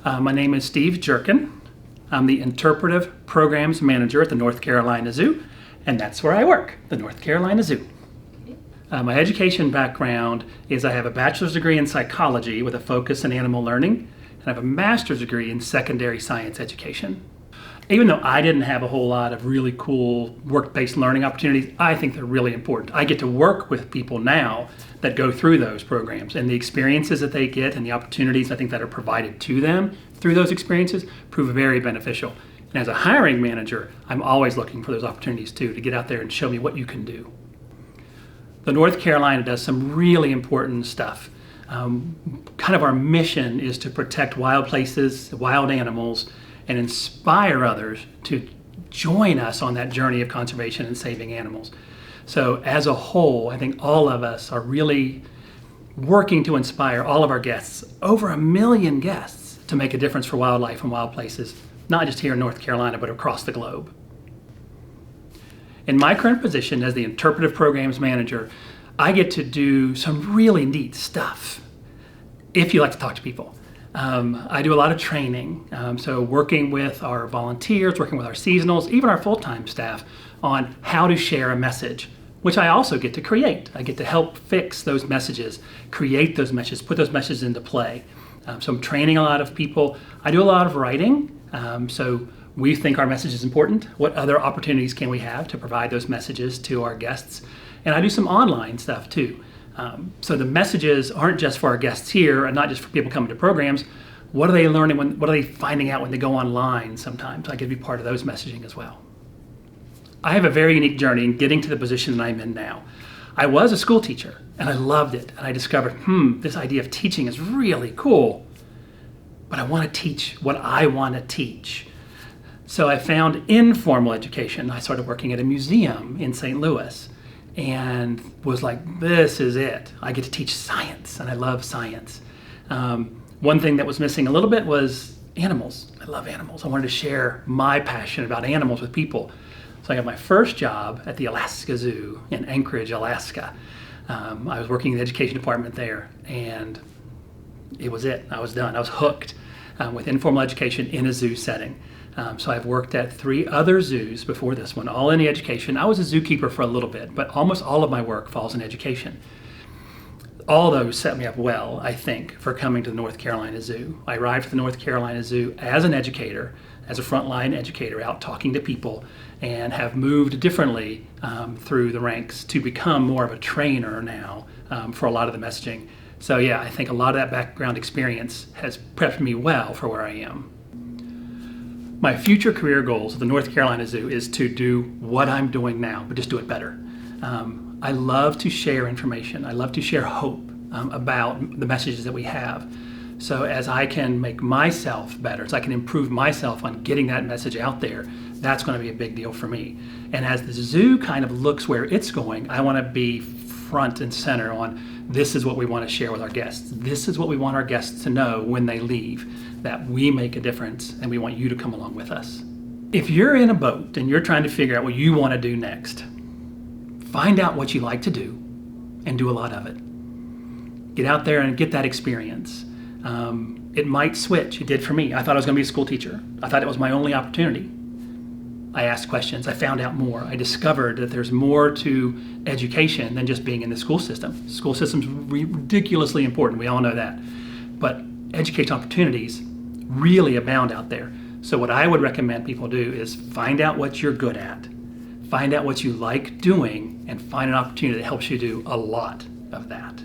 My name is Steve Jerkin. I'm the Interpretive Programs Manager at the North Carolina Zoo, and that's where I work, the North Carolina Zoo. My education background is I have a bachelor's degree in psychology with a focus in animal learning, and I have a master's degree in secondary science education. Even though I didn't have a whole lot of really cool work-based learning opportunities, I think they're really important. I get to work with people now that go through those programs, and the experiences that they get and the opportunities I think that are provided to them through those experiences prove very beneficial. And as a hiring manager, I'm always looking for those opportunities too, to get out there and show me what you can do. The North Carolina does some really important stuff. Kind of our mission is to protect wild places, wild animals, and inspire others to join us on that journey of conservation and saving animals. So as a whole, I think all of us are really working to inspire all of our guests, over 1 million guests, to make a difference for wildlife and wild places, not just here in North Carolina, but across the globe. In my current position as the Interpretive Programs Manager, I get to do some really neat stuff, if you like to talk to people. I do a lot of training, so working with our volunteers, working with our seasonals, even our full-time staff on how to share a message, which I also get to create. I get to help fix those messages, create those messages, put those messages into play. So I'm training a lot of people. I do a lot of writing, so we think our message is important. What other opportunities can we have to provide those messages to our guests? And I do some online stuff too. So the messages aren't just for our guests here and not just for people coming to programs. What are they learning? What are they finding out when they go online sometimes? I get to be part of those messaging as well. I have a very unique journey in getting to the position that I'm in now. I was a school teacher and I loved it. And I discovered, this idea of teaching is really cool, but I want to teach what I want to teach. So I found informal education. I started working at a museum in St. Louis and was like, this is it. I get to teach science, and I love science. One thing that was missing a little bit was animals. I love animals. I wanted to share my passion about animals with people. So I got my first job at the Alaska Zoo in Anchorage, Alaska. I was working in the education department there, and it was it. I was done. I was hooked with informal education in a zoo setting. So I've worked at 3 other zoos before this one, all in the education. I was a zookeeper for a little bit, but almost all of my work falls in education. All those set me up well, I think, for coming to the North Carolina Zoo. I arrived at the North Carolina Zoo as an educator, as a frontline educator, out talking to people, and have moved differently through the ranks to become more of a trainer now for a lot of the messaging. So yeah, I think a lot of that background experience has prepped me well for where I am. My future career goals at the North Carolina Zoo is to do what I'm doing now, but just do it better. I love to share information. I love to share hope about the messages that we have. So as I can make myself better, as I can improve myself on getting that message out there, that's going to be a big deal for me. And as the zoo kind of looks where it's going, I want to be front and center on this is what we want to share with our guests. This is what we want our guests to know when they leave, that we make a difference and we want you to come along with us. If you're in a boat and you're trying to figure out what you want to do next, find out what you like to do and do a lot of it. Get out there and get that experience. It might switch. It did for me. I thought I was going to be a school teacher. I thought it was my only opportunity. I asked questions. I found out more. I discovered that there's more to education than just being in the school system. School system's ridiculously important. We all know that. But education opportunities really abound out there. So what I would recommend people do is find out what you're good at. Find out what you like doing and find an opportunity that helps you do a lot of that.